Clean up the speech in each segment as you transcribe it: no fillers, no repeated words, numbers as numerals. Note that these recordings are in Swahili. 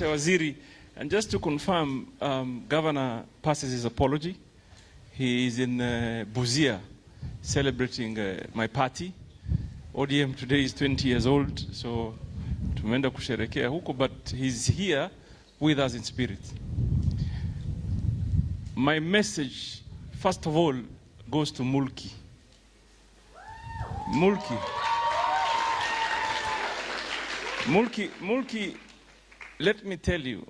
Waziri, and just to confirm, Governor passes his apology. He is in Busia celebrating my party. ODM today is 20 years old, so tumeenda kusherekea huko, but he's here with us in spirit. My message, first of all, goes to Mulki. Mulki, let me tell you,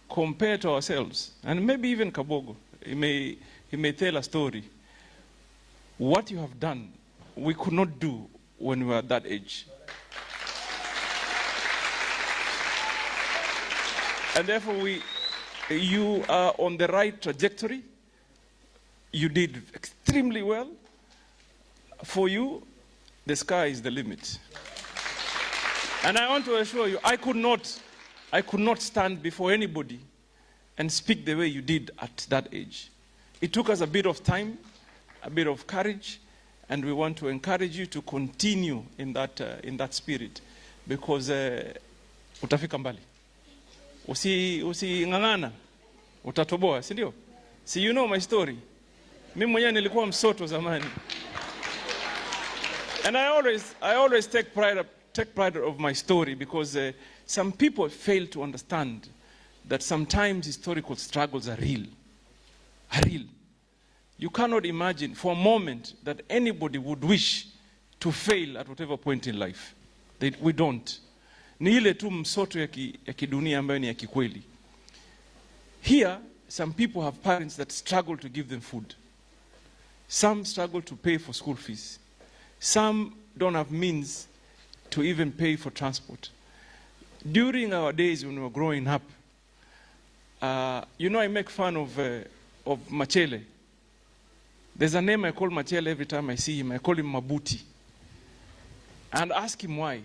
compared to ourselves, and maybe even Kabogo, he may tell a story. What you have done, we could not do when we were at that age. And therefore, you are on the right trajectory. You did extremely well. For you, the sky is the limit. And I want to assure you, I could not stand before anybody and speak the way you did at that age. It took us a bit of time, a bit of courage, and we want to encourage you to continue in that spirit, because utafika mbali. Ngangana, utatoboa, si ndio? See, you know my story. Mimi mwenyewe nilikuwa msoto zamani. And I always take pride of my story, because some people fail to understand that sometimes historical struggles are real. You cannot imagine for a moment that anybody would wish to fail at whatever point in life. We don't. Ni ile tu msoto ya kidunia ambayo ni ya kikweli. Here, some people have parents that struggle to give them food. Some struggle to pay for school fees. Some don't have means to even pay for transport. During our days when we were growing up, I make fun of Machele. There's a name I call Machele every time I see him. I call him Mabuti. And ask him why.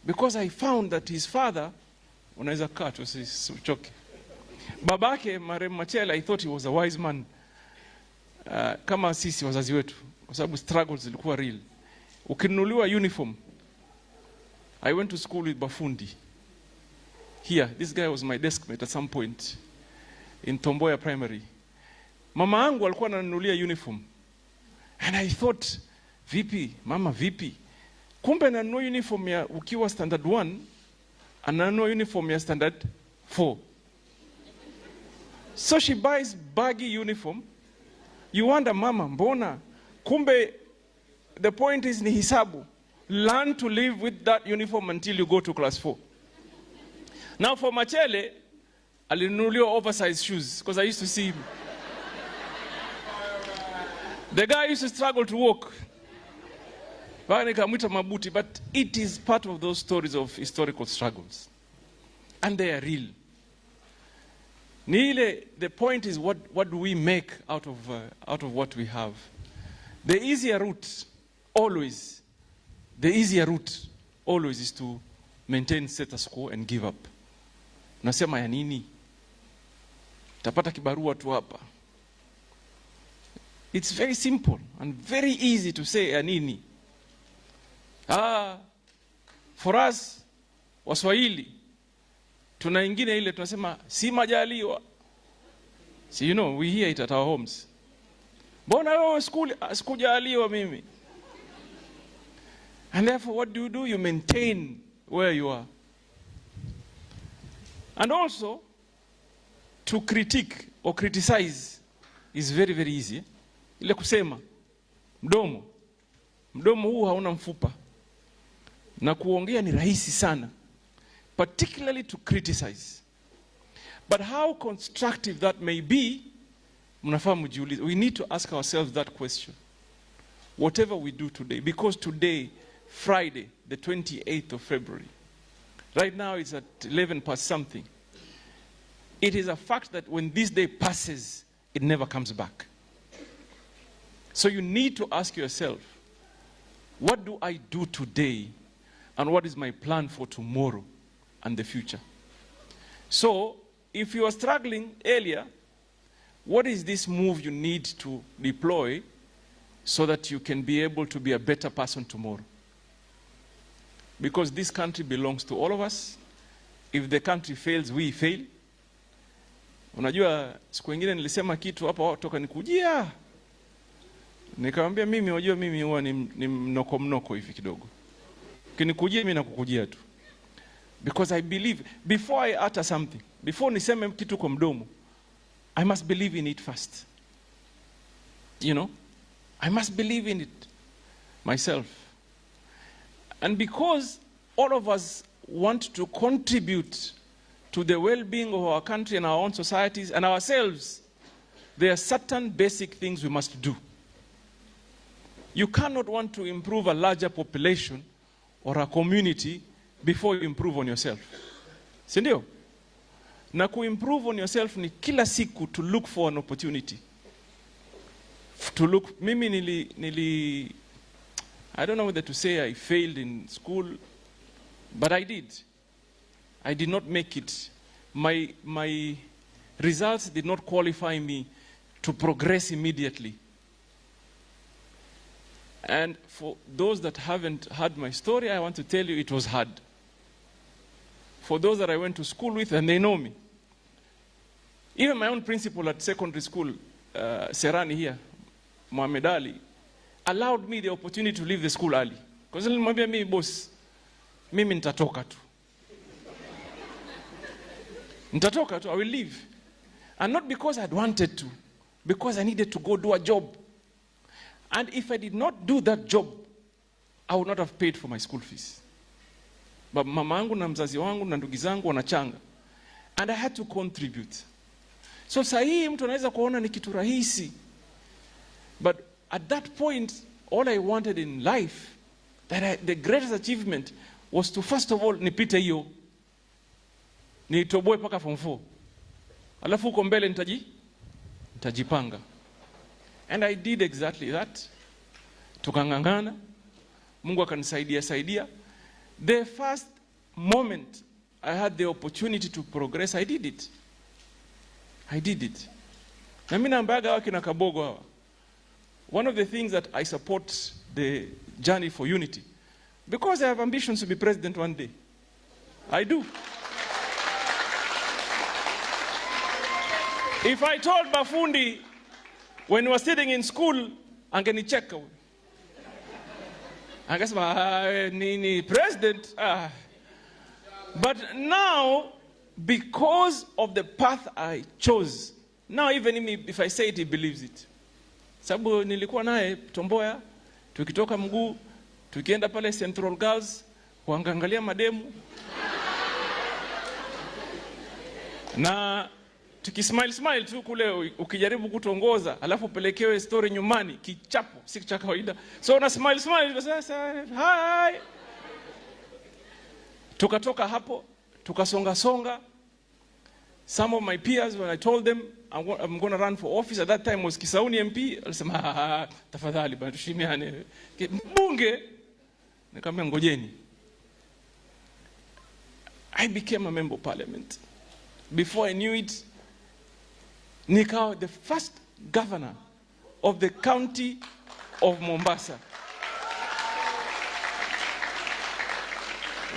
Because I found that his father, unaweza kaa tu usichoke. Babake, Marem Machele, I thought he was a wise man. Kama sisi wazazi wetu. Kwa sababu struggles zilikuwa real. Ukinunuliwa uniform. I went to school with Bafundi. Here, this guy was my deskmate at some point in Tomboya Primary. Mama angu alikuwa ananunulia uniform. And I thought, vipi, mama vipi? Kumbe ananunua uniform ya ukiwa standard 1, ananunua uniform ya standard 4. So she buys baggy uniform. You wonder, mama, mbona? Kumbe, the point is ni hisabu. Learn to live with that uniform until you go to class 4. Now for Machele, alinunuliwa oversized shoes, because I used to see him. The guy used to struggle to walk. But it is part of those stories of historical struggles. And they are real. The point is, what do we make out of what we have? The easier route always is to maintain status quo and give up. Nasema ya nini? Tapata kibarua tu hapa. It's very simple and very easy to say ya nini. For us, Waswahili, tuna ingine ile tunasema si majaliwa. So we hear it at our homes. Mbona wewe sikujaliwa mimi? And therefore, what do? You maintain where you are. And also, to critique or criticize is very, very easy. Ile kusema, mdomo huu hauna mfupa. Na kuongea ni rahisi sana. Particularly to criticize. But how constructive that may be, mnafaa mjiulize. We need to ask ourselves that question. Whatever we do today, because today, Friday, the 28th of February. Right now it's at 11 past something. It is a fact that when this day passes, it never comes back. So you need to ask yourself, what do I do today? And what is my plan for tomorrow and the future? So, if you are struggling earlier, what is this move you need to deploy so that you can be able to be a better person tomorrow? Because this country belongs to all of us. If the country fails, we fail. Unajua siku nyingine nilisema kitu hapa watu wakanikujia. Nikamwambia mimi unajua mimi huwa ni mnoko hivi kidogo. Kinikujia mimi nakukujia tu. Because I believe before I utter something, before niseme kitu kwa mdomo, I must believe in it first. You know? I must believe in it myself. And because all of us want to contribute to the well-being of our country and our own societies and ourselves, there are certain basic things we must do. You cannot want to improve a larger population or a community before you improve on yourself. Sindio? Na improve on yourself ni kila siku to look for an opportunity. To look, mimi I don't know whether to say I failed in school, but I did. I did not make it. My results did not qualify me to progress immediately. And for those that haven't heard my story, I want to tell you it was hard. For those that I went to school with, and they know me. Even my own principal at secondary school, Serani here, Mohamed Ali, allowed me the opportunity to leave the school early. Because nilimwambia mimi boss, mimi nitatoka tu. Nitatoka tu, I will leave. And not because I'd wanted to, because I needed to go do a job. And if I did not do that job, I would not have paid for my school fees. But mama yangu na mzazi wangu na ndugu zangu wanachanga. And I had to contribute. So sahi mtu anaweza kuona ni kitu rahisi. But at that point, all I wanted in life, the greatest achievement was to first of all nipite hiyo. Nitoboe paka form 4. Alafu uko mbele nitajipanga. And I did exactly that. Tukangangana. Mungu akanisaidia. The first moment I had the opportunity to progress, I did it. Na mimi naambaga wakina Kabogo hawa. One of the things that I support the journey for unity, because I have ambitions to be president one day. I do. If I told Bafundi when we were sitting in school, angenicheka. Angesema nini president? But now, because of the path I chose, now even if I say it, he believes it. Sababu nilikuwa naye Tomboya, tukitoka mguu, tukienda pale Central Girls, kuangalia mademu. Na tukismile tu kule ukijaribu kutongoza, alafu pelekewe story nyumbani, kichapo, si cha kawaida. So na smile sasa, hi. Tukatoka hapo, tukasonga. Some of my peers, when I told them I'm going to run for office, at that time was Kisauni MP, alisema tafadhali bana tushimiane. Bunge, nikamwambia ngojeni. I became a member of parliament. Before I knew it, nikawa the first governor of the county of Mombasa.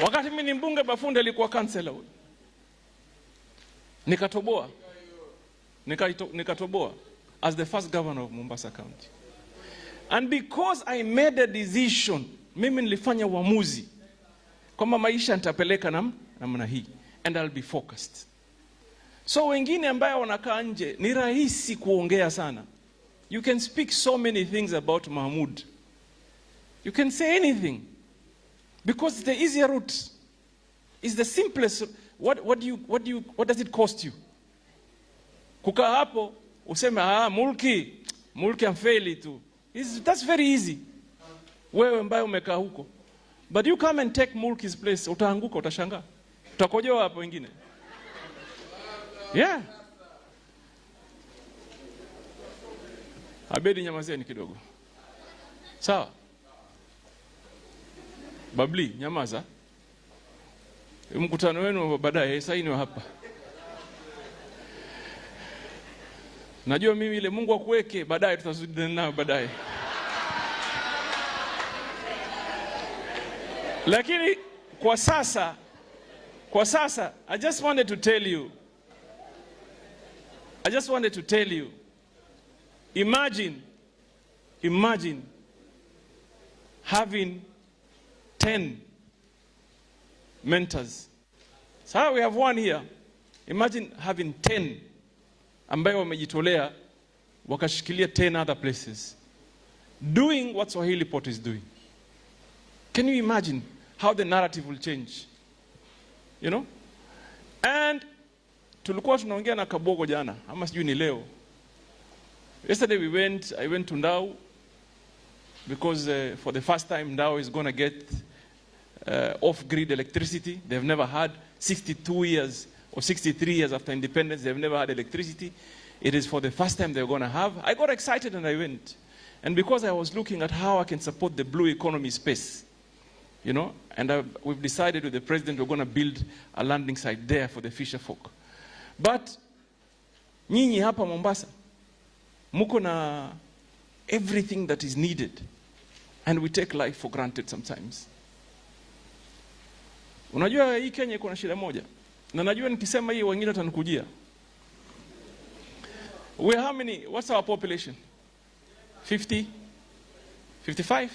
Wakati mimi ni mbunge, Bafundi alikuwa councillor. Nikatoboa as the first governor of Mombasa County. And because I made a decision, mimi nilifanya uamuzi kwamba maisha nitapeleka namna hii, and I'll be focused. So wengine ambao wanakaa nje ni rahisi kuongea sana. You can speak so many things about Mahmoud. You can say anything because it's the easier route. It's the simplest. What does it cost you? Kukaa hapo useme mulki amfeli tu. That's very easy. Wewe ambaye umekaa huko. But you come and take Mulki's place, utaanguka, utashangaa. Utakojoa hapo wengine. Yeah. Abedi nyamazeni kidogo. Sawa. Babli nyamaza. Mkutano wenu baadaye, sasa ni hapa. Najua mimi ile Mungu akuweke baadaye tutazungumza nao baadaye. Lakini kwa sasa Kwa sasa, I just wanted to tell you, imagine having 10 mentors. So we have one here. Imagine having 10 ambayo wamejitolea wakashikilia 10 other places doing what Swahili Pot is doing. Can you imagine how the narrative will change? You know? And tulikuwa tunaongea na Kabogo jana, ama sijui ni leo. Yesterday I went to Ndau because for the first time Ndau is going to get off-grid electricity. They've never had 62 years or 63 years after independence, they've never had electricity. It is for the first time they're going to have. I got excited and I went. And because I was looking at how I can support the blue economy space, you know, and we've decided with the president we're going to build a landing site there for the fisher folk. But nyinyi hapa Mombasa, muko na everything that is needed, and we take life for granted sometimes. Unajua hii Kenya iko na shida moja, na najua nikisema hii wengine watanikujia. We how many? What's our population? 50? 55?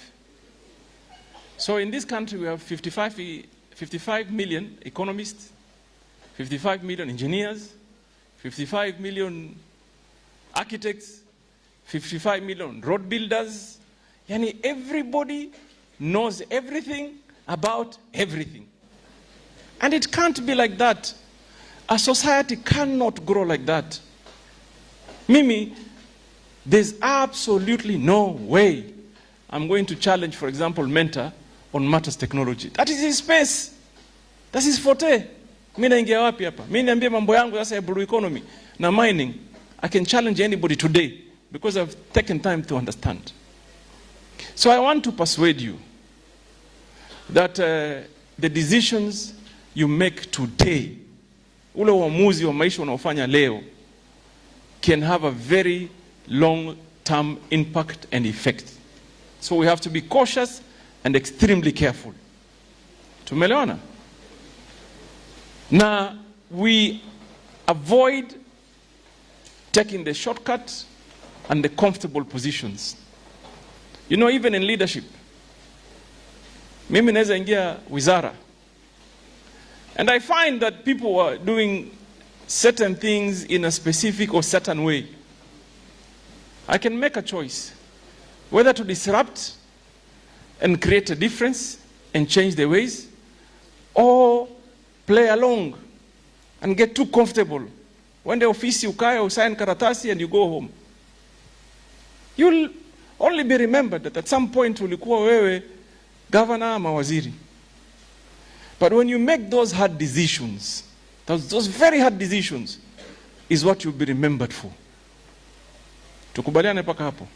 So in this country we have 55 million economists, 55 million engineers, 55 million architects, 55 million road builders. Yani everybody knows everything about everything. And it can't be like that. A society cannot grow like that. Mimi, there's absolutely no way I'm going to challenge, for example, Mentor on matters technology. That is his space. That's his forte. Mimi naingia wapi hapa? Mimi niambie mambo yangu sasa ya blue economy na mining. I can challenge anybody today because I've taken time to understand. So I want to persuade you that the decisions you make today, ule uamuzi wa maisha unaofanya leo, can have a very long-term impact and effect. So we have to be cautious and extremely careful. Tumeelewana? Na we avoid taking the shortcut and the comfortable positions. You know, even in leadership, mimi naweza ingia wizara, and I find that people are doing certain things in a specific or certain way. I can make a choice whether to disrupt and create a difference and change the ways, or play along and get too comfortable. When the office you sign karatasi and you go home. You'll only be remembered that at some point ulikuwa wewe governor ama waziri. But when you make those hard decisions, those very hard decisions is what you'll be remembered for. Tukubaliane paka hapo.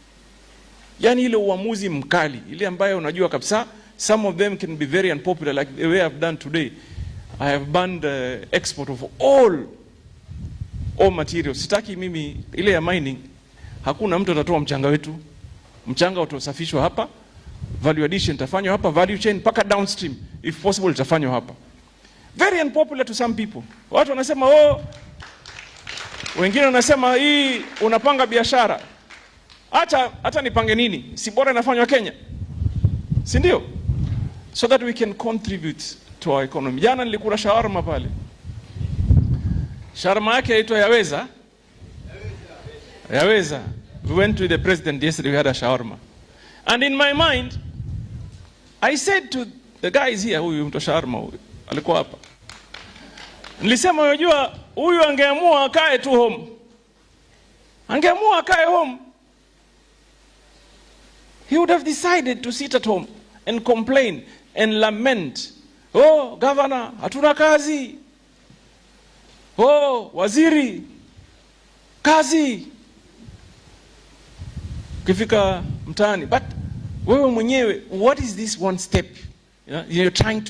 Yani ile uamuzi mkali, ile ambayo unajua kabisa, some of them can be very unpopular, like the way I've done today. I have banned export of all materials. Sitaki mimi ile ya mining, hakuna mtu atatoa mchanga wetu. Mchanga utasafishwa hapa, value addition itafanywa hapa, value chain paka downstream if possible itafanywa hapa. Very unpopular to some people. Watu wanasema wengine wanasema hii unapanga biashara. Hata nipange nini? Si bora inafanywa Kenya. Si ndio? So that we can contribute to our economy. Jana nilikula shawarma pale. Shawarma yake inaitwa Yaweza. Yaweza. We went to the president yesterday, we had a shawarma. And in my mind, I said to the guys here, huyu mtu shawarma huyu, alikuwa hapa. Nilisema unajua huyu angeamua akae tu home. Angeamua akae home. He would have decided to sit at home and complain and lament. Oh, governor, hatuna kazi. Oh, waziri, kazi. Kifika mtaani. But wewe mwenyewe, what is this one step you're trying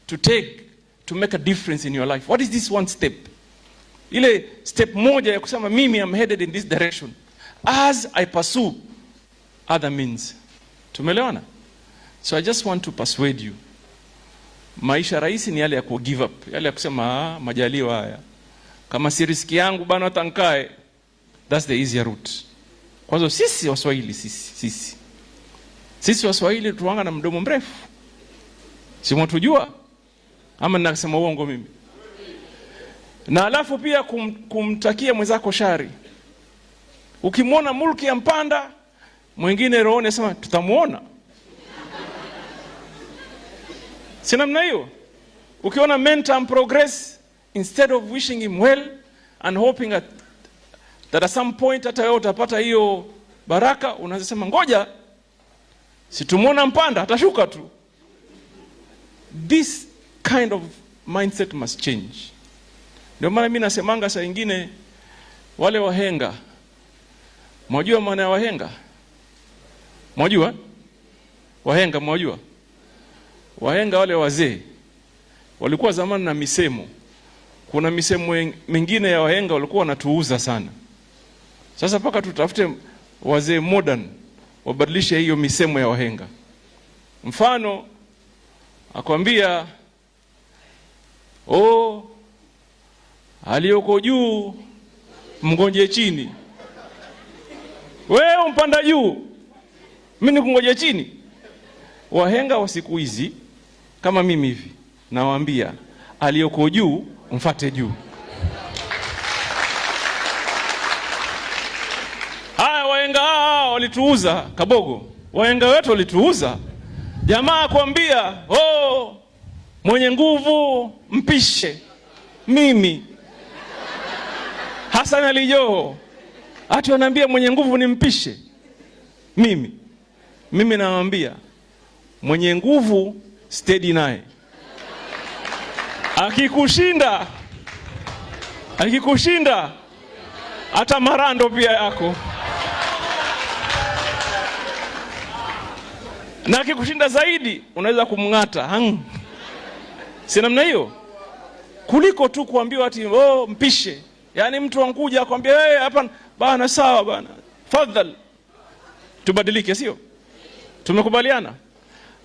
to take to make a difference in your life? What is this one step? Ile step moja ya kusema mimi am headed in this direction as I pursue other means. Tumeelewana? So I just want to persuade you Maisha rahisi ni yale ya ku give up, yale ya kusema majaliwa haya, kama si riski yangu bana tankae. That's the easier route. Kwanza sisi Waswahili, sisi Waswahili tuanga na mdomo mrefu. Si mtujua ama ninasema uongo mimi? Na alafu pia kumtakia mwenzako shari. Ukimwona mulki ya mpanda, mwingine rohoni sema tutamuona. Si namna hiyo? Ukiona mentor progress, instead of wishing him well and hoping that at some point hata wewe utapata hiyo baraka, unaanza sema ngoja situmuona mpanda atashuka tu. This kind of mindset must change. Ndio maana mimi nasemanga saa nyingine wale wahenga, mwajua maana ya wahenga? Mwajua? Wahenga mwajua? Wahenga wale wazee walikuwa zamani na misemo. Kuna misemo mingine ya wahenga walikuwa wanatuuza sana. Sasa paka tutafute wazee modern wabadilishe hiyo misemo ya wahenga. Mfano akwambia, aliyoko juu mngoje chini. Wewe umpanda juu, mimi nikungoje chini. Wahenga wa siku hizi kama mimi hivi nawaambia, aliyoko juu mfate juu. Haya, wahenga walituuza kabogo. Wahenga wetu walituuza. Jamaa kuambia, mwenye nguvu mpishe mimi. Hassan Joho ati wanaambia mwenye nguvu ni mpishe mimi. Mimi nawaambia mwenye nguvu steady naye. Akikushinda hata marando pia yako. Na akikushinda zaidi unaweza kumng'ata. Si namna hiyo? Kuliko tu kuambiwa ati mpishe. Yaani mtu wankuja akwambia hapa bana, sawa bana, fadhali tubadilike, sio? Tumekubaliana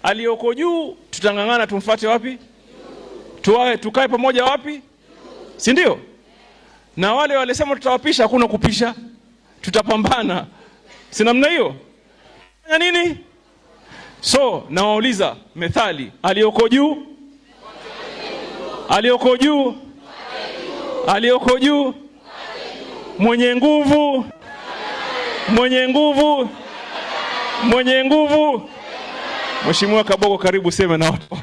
aliyoko juu tutangangana tumfuate wapi? Tukae pamoja wapi? Si ndio? Na wale walisema tutawapisha, hakuna kupisha, tutapambana. Si namna hiyo? Nini? So nawauliza methali, aliyoko juu, aliyoko juu, aliyoko juu, mwenye nguvu, mwenye nguvu, mwenye nguvu. Mheshimiwa Kabogo, karibu sema na watu.